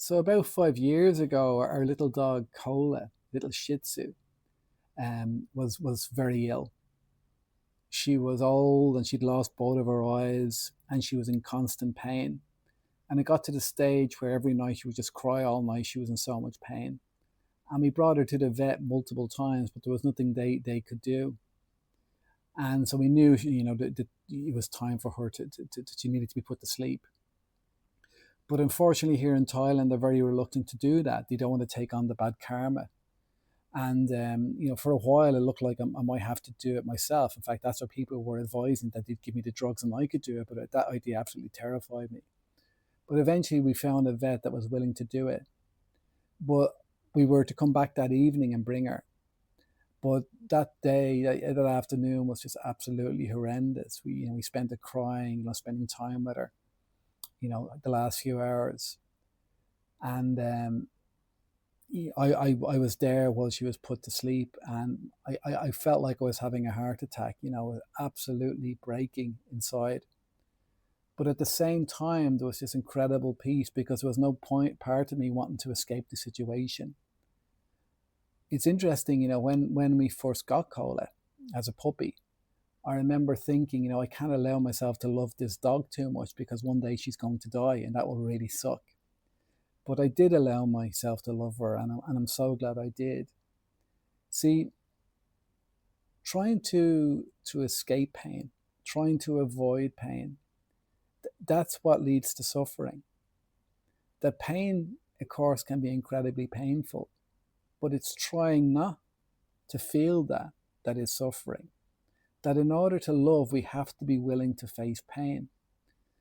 So about 5 years ago, our little dog Cola, little Shih Tzu, was very ill. She was old and she'd lost both of her eyes, and she was in constant pain. And it got to the stage where every night she would just cry all night. She was in so much pain. And we brought her to the vet multiple times, but there was nothing they could do. And so we knew, that it was time for her she needed to be put to sleep. But unfortunately, here in Thailand, they're very reluctant to do that. They don't want to take on the bad karma. And for a while, it looked like I might have to do it myself. In fact, that's what people were advising, that they'd give me the drugs and I could do it. But that idea absolutely terrified me. But eventually, we found a vet that was willing to do it. But we were to come back that evening and bring her. But that day, that afternoon was just absolutely horrendous. We spent it crying, spending time with her, the last few hours. And I was there while she was put to sleep, and I felt like I was having a heart attack, absolutely breaking inside. But at the same time, there was this incredible peace because there was no part of me wanting to escape the situation. It's interesting, when we first got Cola as a puppy, I remember thinking, I can't allow myself to love this dog too much because one day she's going to die and that will really suck. But I did allow myself to love her, and I'm so glad I did. See, trying to escape pain, trying to avoid pain, that's what leads to suffering. The pain, of course, can be incredibly painful, but it's trying not to feel that is suffering. That in order to love, we have to be willing to face pain.